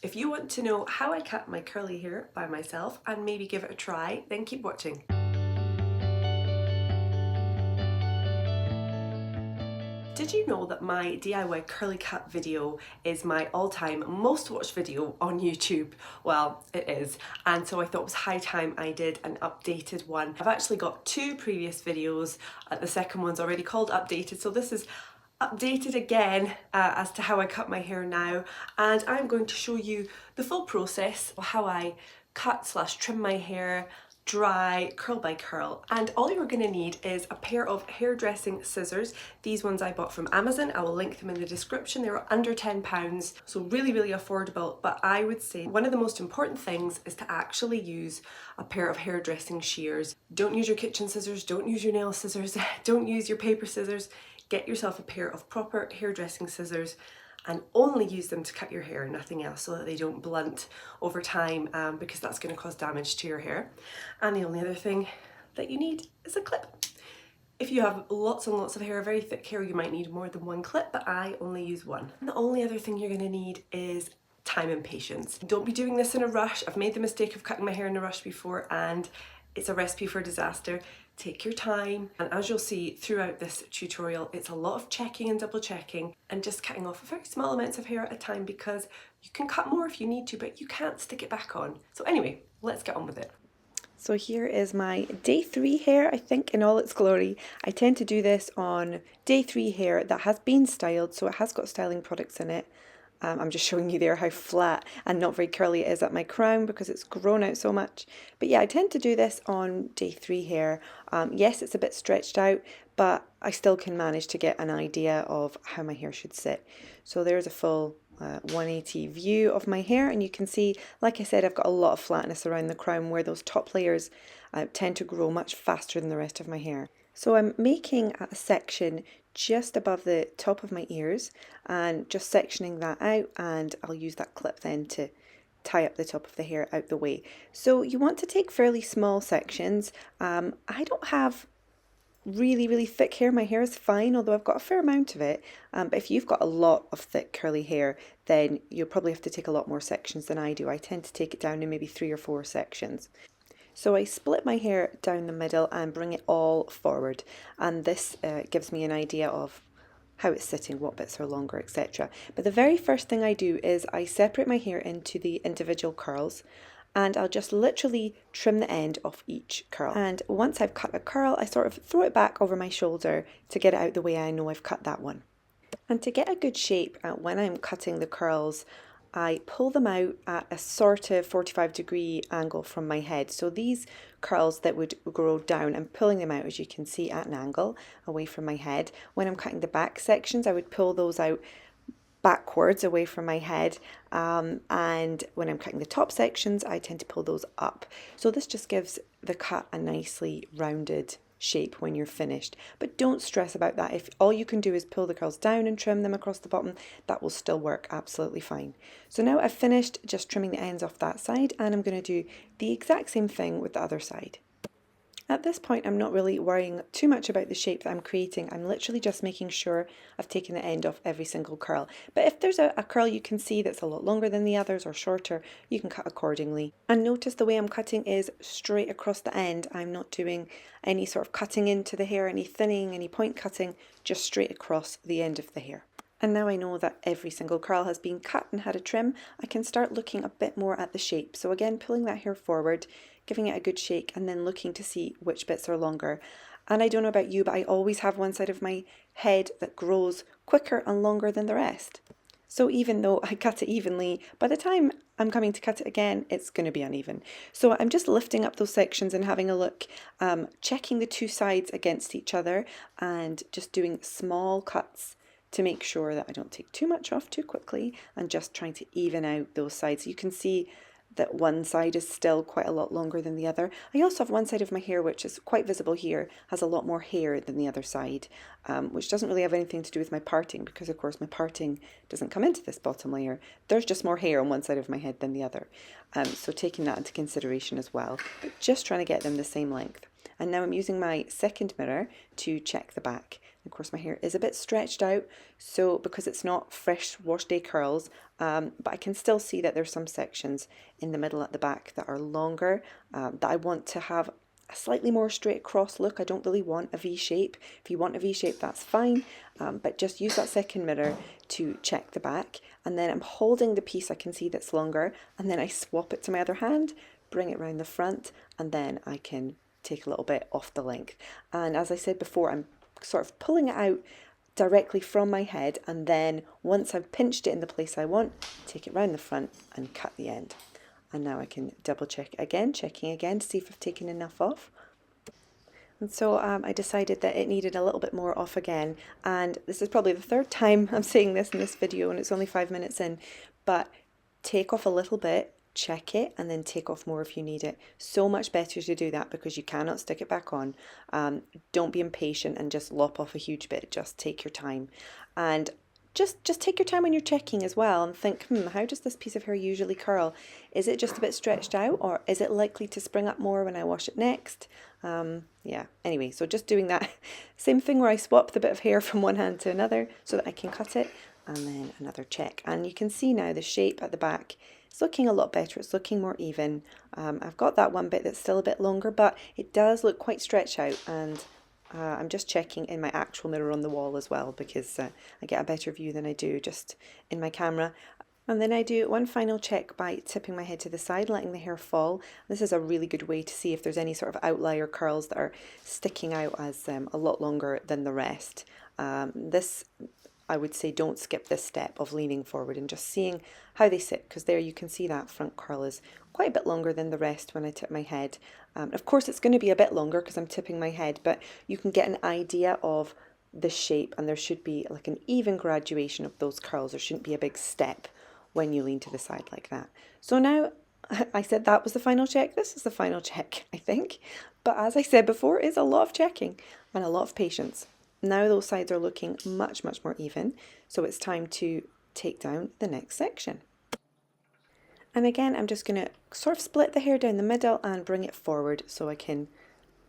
If you want to know how I cut my curly hair by myself and maybe give it a try, then keep watching. Did you know that my DIY curly cut video is my all-time most watched video on YouTube? Well, it is, and so I thought it was high time I did an updated one. I've actually got two previous videos. The second one's already called Updated, so this is updated again as to how I cut my hair now, and I'm going to show you the full process of how I cut / trim my hair, dry, curl by curl. And all you're going to need is a pair of hairdressing scissors. These ones I bought from Amazon. I will link them in the description. They were under £10, so really affordable. But I would say one of the most important things is to actually use a pair of hairdressing shears. Don't use your kitchen scissors, don't use your nail scissors, don't use your paper scissors. Get yourself a pair of proper hairdressing scissors and only use them to cut your hair, nothing else, so that they don't blunt over time, because that's going to cause damage to your hair. And the only other thing that you need is a clip. If you have lots and lots of hair, very thick hair, you might need more than one clip, but I only use one. And the only other thing you're going to need is time and patience. Don't be doing this in a rush. I've made the mistake of cutting my hair in a rush before, and it's a recipe for disaster. Take your time, and as you'll see throughout this tutorial, it's a lot of checking and double checking and just cutting off very small amounts of hair at a time, because you can cut more if you need to, but you can't stick it back on. So anyway, let's get on with it. So here is my day 3 hair, I think, in all its glory. I tend to do this on day 3 hair that has been styled, so it has got styling products in it. I'm just showing you there how flat and not very curly it is at my crown because it's grown out so much. But yeah, I tend to do this on day 3 hair. Yes, it's a bit stretched out, but I still can manage to get an idea of how my hair should sit. So there's a full 180 view of my hair, and you can see, like I said, I've got a lot of flatness around the crown where those top layers tend to grow much faster than the rest of my hair. So I'm making a section just above the top of my ears and just sectioning that out, and I'll use that clip then to tie up the top of the hair out the way. So you want to take fairly small sections. I don't have really thick hair. My hair is fine, although I've got a fair amount of it. But if you've got a lot of thick curly hair, then you'll probably have to take a lot more sections than I do. I tend to take it down in maybe 3 or 4 sections. So I split my hair down the middle and bring it all forward, and this gives me an idea of how it's sitting, what bits are longer, etc. But the very first thing I do is I separate my hair into the individual curls, and I'll just literally trim the end off each curl. And once I've cut a curl, I sort of throw it back over my shoulder to get it out the way I know I've cut that one. And to get a good shape when I'm cutting the curls, I pull them out at a sort of 45-degree angle from my head. So these curls that would grow down, I'm pulling them out, as you can see, at an angle away from my head. When I'm cutting the back sections, I would pull those out backwards away from my head, and when I'm cutting the top sections, I tend to pull those up. So this just gives the cut a nicely rounded shape when you're finished. But don't stress about that. If all you can do is pull the curls down and trim them across the bottom, that will still work absolutely fine. So now I've finished just trimming the ends off that side, and I'm going to do the exact same thing with the other side. At this point, I'm not really worrying too much about the shape that I'm creating. I'm literally just making sure I've taken the end off every single curl. But if there's a curl you can see that's a lot longer than the others or shorter, you can cut accordingly. And notice the way I'm cutting is straight across the end. I'm not doing any sort of cutting into the hair, any thinning, any point cutting, just straight across the end of the hair. And now I know that every single curl has been cut and had a trim, I can start looking a bit more at the shape. So again, pulling that hair forward, giving it a good shake, and then looking to see which bits are longer. And I don't know about you, but I always have one side of my head that grows quicker and longer than the rest. So even though I cut it evenly, by the time I'm coming to cut it again, it's going to be uneven. So I'm just lifting up those sections and having a look, checking the two sides against each other, and just doing small cuts to make sure that I don't take too much off too quickly, and just trying to even out those sides. You can see that one side is still quite a lot longer than the other. I also have one side of my hair which is quite visible here, has a lot more hair than the other side, which doesn't really have anything to do with my parting, because of course my parting doesn't come into this bottom layer. There's just more hair on one side of my head than the other. So taking that into consideration as well, but just trying to get them the same length. And now I'm using my second mirror to check the back. Of course, my hair is a bit stretched out, so because it's not fresh wash day curls, but I can still see that there's some sections in the middle at the back that are longer, that I want to have a slightly more straight across look. I don't really want a V shape. If you want a V shape, that's fine, but just use that second mirror to check the back. And then I'm holding the piece I can see that's longer, and then I swap it to my other hand, bring it around the front, and then I can take a little bit off the length. And as I said before, I'm sort of pulling it out directly from my head, and then once I've pinched it in the place I want, take it round the front and cut the end. And now I can double check again, checking again to see if I've taken enough off. And so I decided that it needed a little bit more off again, and this is probably the third time I'm saying this in this video, and it's only 5 minutes in, but take off a little bit, check it, and then take off more if you need it. So much better to do that because you cannot stick it back on. Don't be impatient and just lop off a huge bit, just take your time. And just take your time when you're checking as well and think, how does this piece of hair usually curl? Is it just a bit stretched out, or is it likely to spring up more when I wash it next? Yeah, anyway, so just doing that same thing where I swap the bit of hair from one hand to another so that I can cut it, and then another check. And you can see now the shape at the back. It's looking a lot better, it's looking more even. I've got that one bit that's still a bit longer, but it does look quite stretched out, and I'm just checking in my actual mirror on the wall as well, because I get a better view than I do just in my camera. And then I do one final check by tipping my head to the side, letting the hair fall. This is a really good way to see if there's any sort of outlier curls that are sticking out as a lot longer than the rest. I would say don't skip this step of leaning forward and just seeing how they sit, because there you can see that front curl is quite a bit longer than the rest when I tip my head. Of course it's going to be a bit longer because I'm tipping my head, but you can get an idea of the shape, and there should be like an even graduation of those curls. There shouldn't be a big step when you lean to the side like that. So now, I said that was the final check. This is the final check, I think. But as I said before, it's a lot of checking and a lot of patience. Now those sides are looking much, much more even, so it's time to take down the next section. And again, I'm just going to sort of split the hair down the middle and bring it forward so I can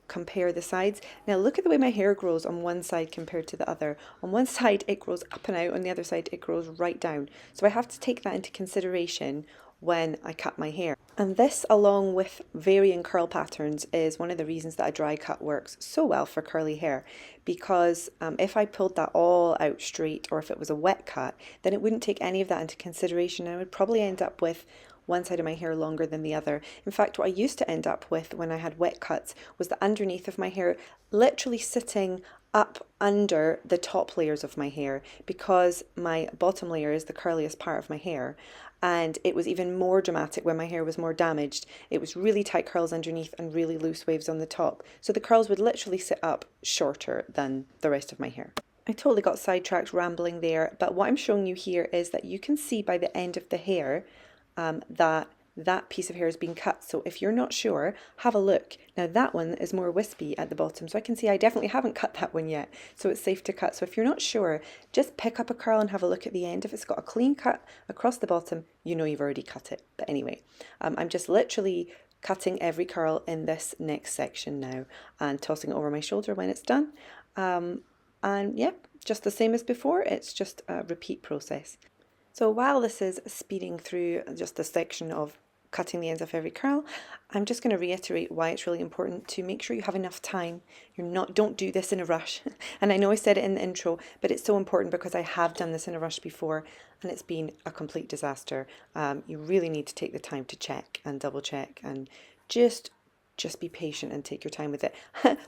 compare the sides. Now look at the way my hair grows on one side compared to the other. On one side it grows up and out, on the other side it grows right down. So I have to take that into consideration when I cut my hair. And this, along with varying curl patterns, is one of the reasons that a dry cut works so well for curly hair, because if I pulled that all out straight, or if it was a wet cut, then it wouldn't take any of that into consideration. I would probably end up with one side of my hair longer than the other. In fact, what I used to end up with when I had wet cuts was the underneath of my hair literally sitting up under the top layers of my hair, because my bottom layer is the curliest part of my hair. And it was even more dramatic when my hair was more damaged. It was really tight curls underneath and really loose waves on the top. So the curls would literally sit up shorter than the rest of my hair. I totally got sidetracked rambling there, but what I'm showing you here is that you can see by the end of the hair that piece of hair is being cut. So if you're not sure, have a look. Now that one is more wispy at the bottom, so I can see I definitely haven't cut that one yet, so it's safe to cut. So if you're not sure, just pick up a curl and have a look at the end. If it's got a clean cut across the bottom, you know you've already cut it. But anyway, I'm just literally cutting every curl in this next section now and tossing it over my shoulder when it's done. And yeah, just the same as before, it's just a repeat process. So while this is speeding through just a section of cutting the ends of every curl, I'm just going to reiterate why it's really important to make sure you have enough time. Don't do this in a rush. And I know I said it in the intro, but it's so important because I have done this in a rush before and it's been a complete disaster. You really need to take the time to check and double check and just be patient and take your time with it.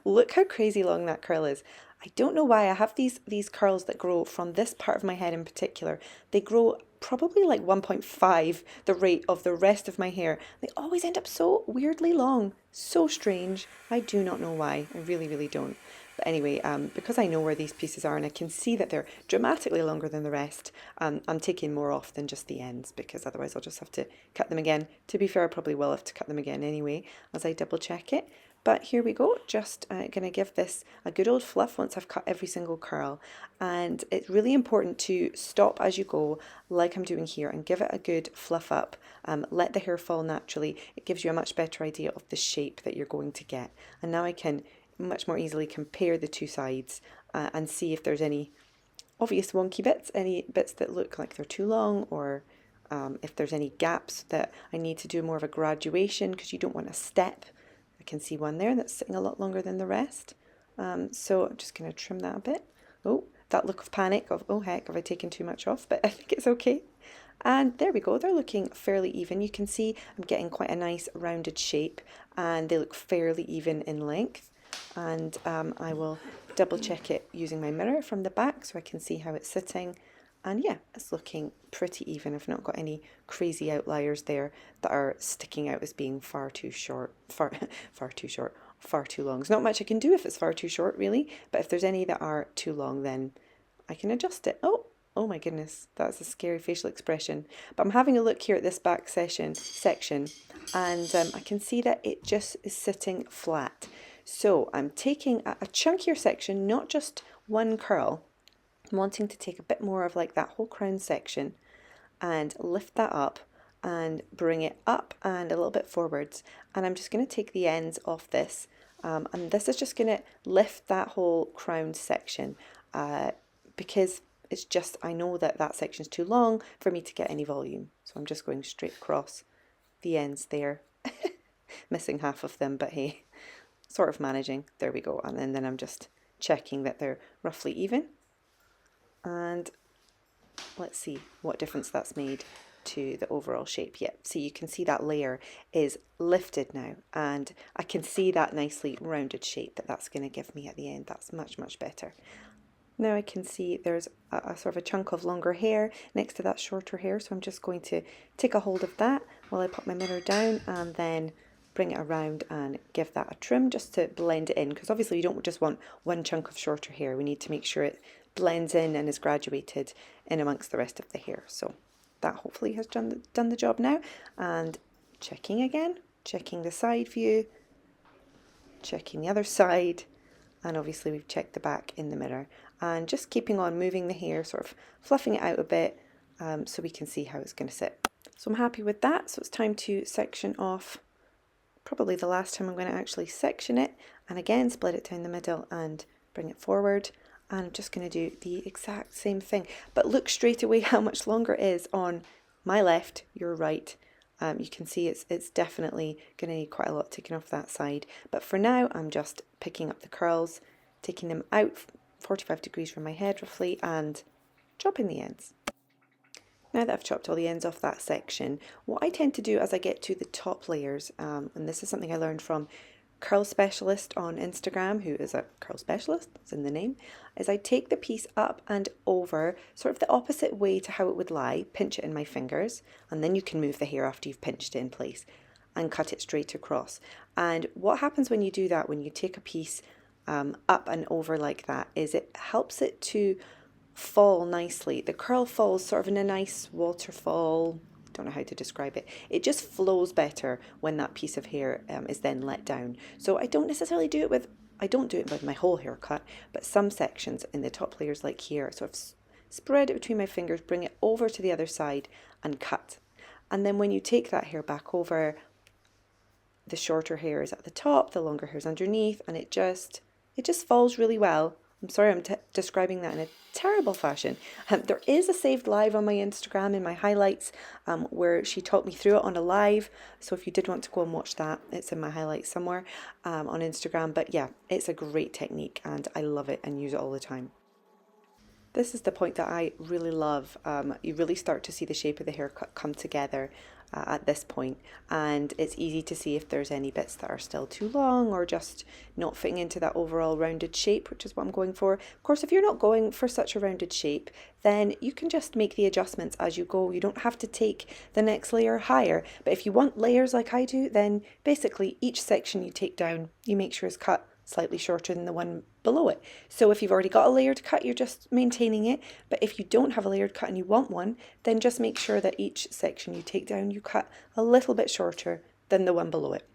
Look how crazy long that curl is. I don't know why I have these curls that grow from this part of my head in particular. They grow probably like 1.5 the rate of the rest of my hair. They always end up so weirdly long. So strange. I do not know why. I really, really don't. But anyway, because I know where these pieces are and I can see that they're dramatically longer than the rest, I'm taking more off than just the ends, because otherwise I'll just have to cut them again. To be fair, I probably will have to cut them again anyway as I double check it. But here we go, just going to give this a good old fluff once I've cut every single curl. And it's really important to stop as you go, like I'm doing here, and give it a good fluff up. Let the hair fall naturally. It gives you a much better idea of the shape that you're going to get. And now I can much more easily compare the two sides and see if there's any obvious wonky bits, any bits that look like they're too long, or if there's any gaps that I need to do more of a graduation, because you don't want a step. I can see one there that's sitting a lot longer than the rest. So I'm just going to trim that a bit. Oh, that look of panic of, oh heck, have I taken too much off? But I think it's okay. And there we go, they're looking fairly even. You can see I'm getting quite a nice rounded shape, and they look fairly even in length. And I will double check it using my mirror from the back so I can see how it's sitting. And yeah, it's looking pretty even. I've not got any crazy outliers there that are sticking out as being far too short, far too short, far too long. There's not much I can do if it's far too short, really, but if there's any that are too long, then I can adjust it. Oh my goodness, that's a scary facial expression. But I'm having a look here at this back section, and I can see that it just is sitting flat. So I'm taking a chunkier section, not just one curl. I'm wanting to take a bit more of like that whole crown section and lift that up and bring it up and a little bit forwards. And I'm just going to take the ends off this. And this is just going to lift that whole crown section because it's just, I know that that section's too long for me to get any volume. So I'm just going straight across the ends there. Missing half of them, but hey, sort of managing. There we go. And then I'm just checking that they're roughly even. And let's see what difference that's made to the overall shape. Yeah, see, you can see that layer is lifted now, and I can see that nicely rounded shape that that's going to give me at the end. That's much, much better. Now I can see there's a sort of a chunk of longer hair next to that shorter hair, so I'm just going to take a hold of that while I put my mirror down and then bring it around and give that a trim just to blend it in, because obviously you don't just want one chunk of shorter hair. We need to make sure it blends in and is graduated in amongst the rest of the hair. So that hopefully has done the job now. And checking again, checking the side view, checking the other side, and obviously we've checked the back in the mirror, and just keeping on moving the hair, sort of fluffing it out a bit so we can see how it's going to sit. So I'm happy with that. So it's time to section off, probably the last time I'm going to actually section it, and again split it down the middle and bring it forward. And I'm just going to do the exact same thing, but look straight away how much longer it is on my left, your right. You can see it's definitely going to need quite a lot taken off that side. But for now, I'm just picking up the curls, taking them out 45 degrees from my head roughly, and chopping the ends. Now that I've chopped all the ends off that section, what I tend to do as I get to the top layers, and this is something I learned from Curl Specialist on Instagram, who is a curl specialist, it's in the name, is I take the piece up and over, sort of the opposite way to how it would lie, pinch it in my fingers, and then you can move the hair after you've pinched it in place and cut it straight across. And what happens when you do that, when you take a piece up and over like that, is it helps it to fall nicely. The curl falls sort of in a nice waterfall, don't know how to describe it. It just flows better when that piece of hair is then let down. So I don't necessarily do it with, I don't do it with my whole haircut, but some sections in the top layers like here, sort of spread it between my fingers, bring it over to the other side and cut. And then when you take that hair back over, the shorter hair is at the top, the longer hair is underneath, and it just falls really well. I'm sorry I'm describing that in a terrible fashion. There is a saved live on my Instagram in my highlights where she taught me through it on a live. So if you did want to go and watch that, it's in my highlights somewhere on Instagram. But yeah, it's a great technique and I love it and use it all the time. This is the point that I really love. You really start to see the shape of the haircut come together at this point, and it's easy to see if there's any bits that are still too long or just not fitting into that overall rounded shape, which is what I'm going for. Of course, if you're not going for such a rounded shape, then you can just make the adjustments as you go. You don't have to take the next layer higher, but if you want layers like I do, then basically each section you take down, you make sure it's cut slightly shorter than the one below it. So if you've already got a layered cut, you're just maintaining it. But if you don't have a layered cut and you want one, then just make sure that each section you take down, you cut a little bit shorter than the one below it.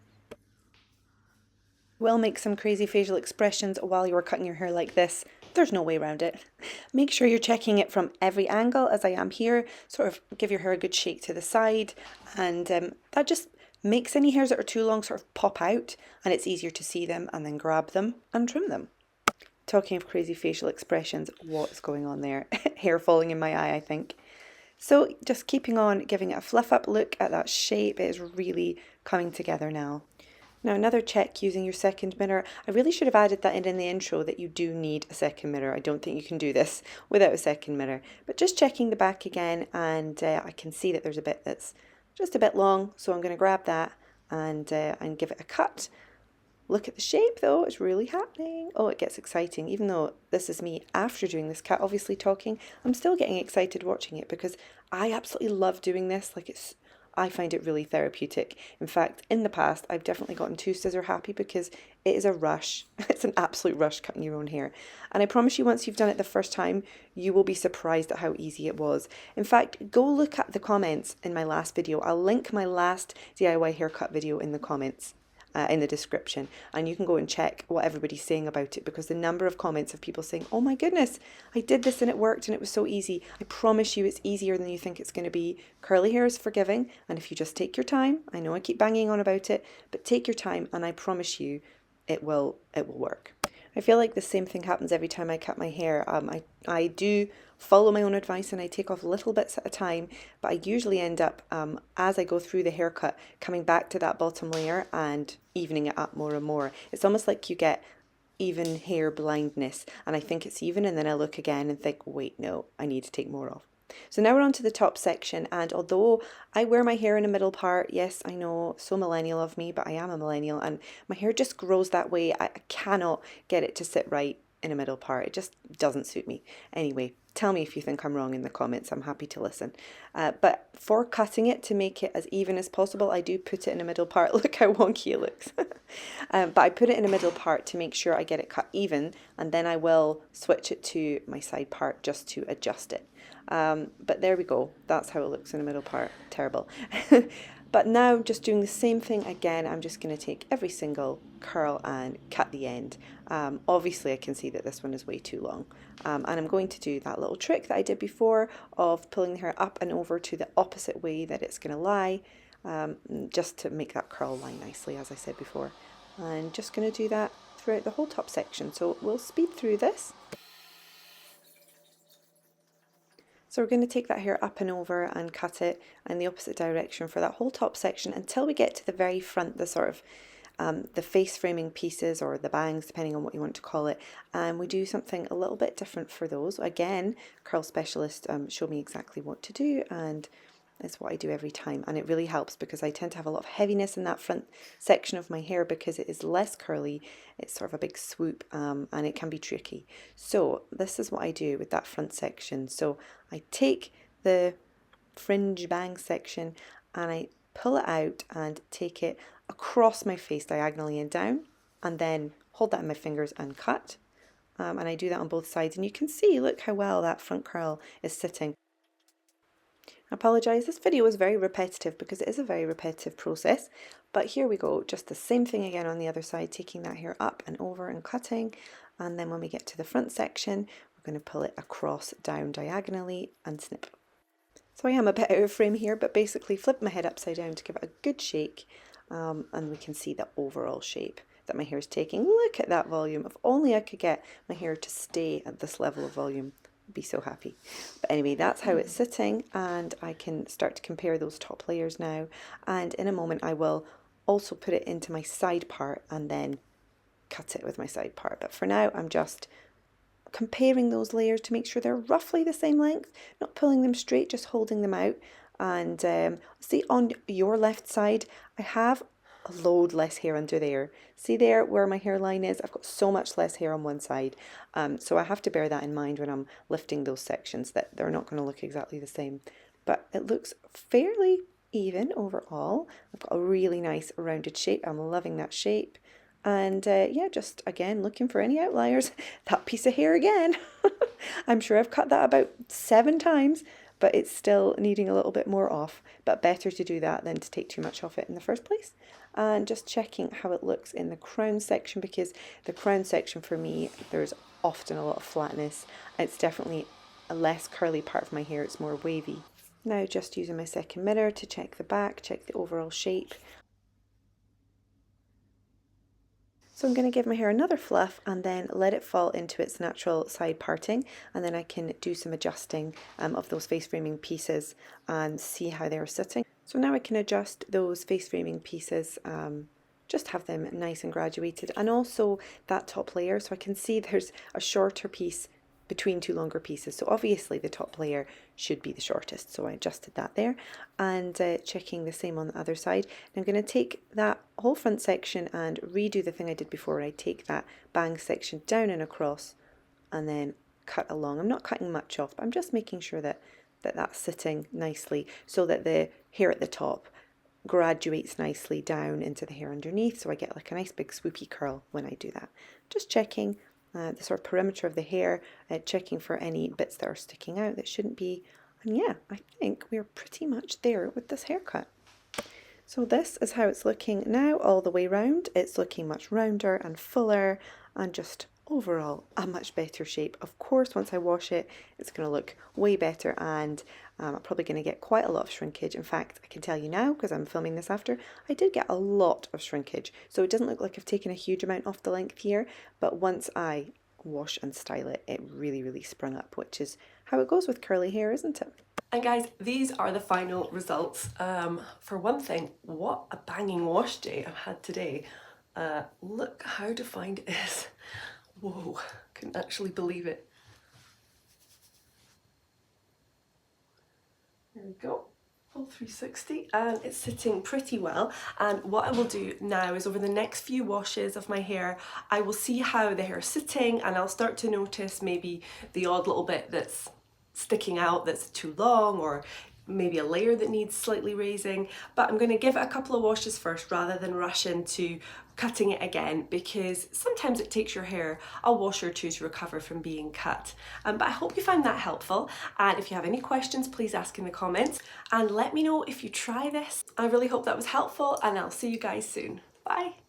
will make some crazy facial expressions while you're cutting your hair like this. There's no way around it. Make sure you're checking it from every angle, as I am here. Sort of give your hair a good shake to the side, and that just makes any hairs that are too long sort of pop out, and it's easier to see them and then grab them and trim them. Talking of crazy facial expressions, what is going on there? Hair falling in my eye, I think. So just keeping on giving it a fluff up look at that shape. It is really coming together now. Now another check using your second mirror. I really should have added that in the intro that you do need a second mirror. I don't think you can do this without a second mirror. But just checking the back again, and I can see that there's a bit that's just a bit long. So I'm going to grab that and give it a cut. Look at the shape though, it's really happening. Oh, it gets exciting. Even though this is me after doing this cut, obviously talking, I'm still getting excited watching it because I absolutely love doing this. I find it really therapeutic. In fact, in the past, I've definitely gotten too scissor happy because it is a rush. It's an absolute rush cutting your own hair. And I promise you, once you've done it the first time, you will be surprised at how easy it was. In fact, go look at the comments in my last video. I'll link my last DIY haircut video in the comments. In the description, and you can go and check what everybody's saying about it, because the number of comments of people saying, oh my goodness, I did this and it worked and it was so easy. I promise you it's easier than you think it's going to be. Curly hair is forgiving, and if you just take your time, I know I keep banging on about it, but take your time and I promise you it will work. I feel like the same thing happens every time I cut my hair. I do follow my own advice and I take off little bits at a time, but I usually end up, as I go through the haircut, coming back to that bottom layer and evening it up more and more. It's almost like you get even hair blindness, and I think it's even, and then I look again and think, wait, no, I need to take more off. So now we're on to the top section, and although I wear my hair in a middle part, yes, I know, so millennial of me, but I am a millennial, and my hair just grows that way. I cannot get it to sit right in a middle part. It just doesn't suit me. Anyway, tell me if you think I'm wrong in the comments. I'm happy to listen. But for cutting it to make it as even as possible, I do put it in a middle part. Look how wonky it looks. But I put it in a middle part to make sure I get it cut even, and then I will switch it to my side part just to adjust it. But there we go. That's how it looks in the middle part. Terrible. But now just doing the same thing again, I'm just going to take every single curl and cut the end. Obviously I can see that this one is way too long. And I'm going to do that little trick that I did before of pulling the hair up and over to the opposite way that it's going to lie, just to make that curl lie nicely, as I said before. And just going to do that throughout the whole top section. So we'll speed through this. So we're going to take that hair up and over and cut it in the opposite direction for that whole top section until we get to the very front, the sort of the face framing pieces or the bangs, depending on what you want to call it. And we do something a little bit different for those. Again, curl specialist showed me exactly what to do, and it's what I do every time, and it really helps because I tend to have a lot of heaviness in that front section of my hair because it is less curly. It's sort of a big swoop, and it can be tricky. So this is what I do with that front section. So I take the fringe bang section and I pull it out and take it across my face diagonally and down, and then hold that in my fingers and cut. And I do that on both sides, and you can see, look how well that front curl is sitting. I apologise, this video is very repetitive because it is a very repetitive process, but here we go, just the same thing again on the other side, taking that hair up and over and cutting, and then when we get to the front section, we're going to pull it across, down diagonally and snip. So I am a bit out of frame here, but basically flip my head upside down to give it a good shake, and we can see the overall shape that my hair is taking. Look at that volume. If only I could get my hair to stay at this level of volume. Be so happy. But anyway, that's how it's sitting, and I can start to compare those top layers now, and in a moment I will also put it into my side part and then cut it with my side part. But for now I'm just comparing those layers to make sure they're roughly the same length, not pulling them straight, just holding them out. And see, on your left side I have a load less hair under there. See there where my hairline is? I've got so much less hair on one side. So I have to bear that in mind when I'm lifting those sections, that they're not going to look exactly the same. But it looks fairly even overall. I've got a really nice rounded shape. I'm loving that shape. And yeah, just again, looking for any outliers. That piece of hair again. I'm sure I've cut that about 7 times, but it's still needing a little bit more off, but better to do that than to take too much off it in the first place. And just checking how it looks in the crown section, because the crown section for me, there's often a lot of flatness. It's definitely a less curly part of my hair, it's more wavy. Now just using my second mirror to check the back, check the overall shape. So I'm going to give my hair another fluff and then let it fall into its natural side parting, and then I can do some adjusting of those face framing pieces and see how they're sitting. So now I can adjust those face framing pieces, just have them nice and graduated, and also that top layer, so I can see there's a shorter piece between two longer pieces, so obviously the top layer should be the shortest, so I adjusted that there. And checking the same on the other side. And I'm going to take that whole front section and redo the thing I did before. I take that bang section down and across and then cut along. I'm not cutting much off, but I'm just making sure that that's sitting nicely so that the hair at the top graduates nicely down into the hair underneath, so I get like a nice big swoopy curl when I do that. Just checking the sort of perimeter of the hair, checking for any bits that are sticking out that shouldn't be, and yeah, I think we're pretty much there with this haircut. So this is how it's looking now all the way round. It's looking much rounder and fuller and just overall a much better shape. Of course, once I wash it, it's going to look way better, and I'm probably going to get quite a lot of shrinkage. In fact, I can tell you now, because I'm filming this after, I did get a lot of shrinkage. So it doesn't look like I've taken a huge amount off the length here, but once I wash and style it, it really sprung up, which is how it goes with curly hair, isn't it? And guys, these are the final results. For one thing, what a banging wash day I've had today. Look how defined it is. Whoa, couldn't actually believe it. There we go, full 360, and it's sitting pretty well. And what I will do now is over the next few washes of my hair, I will see how the hair is sitting, and I'll start to notice maybe the odd little bit that's sticking out that's too long, or maybe a layer that needs slightly raising. But I'm going to give it a couple of washes first rather than rush into cutting it again, because sometimes it takes your hair a wash or two to recover from being cut. But I hope you found that helpful, and if you have any questions, please ask in the comments and let me know if you try this. I really hope that was helpful, and I'll see you guys soon. Bye!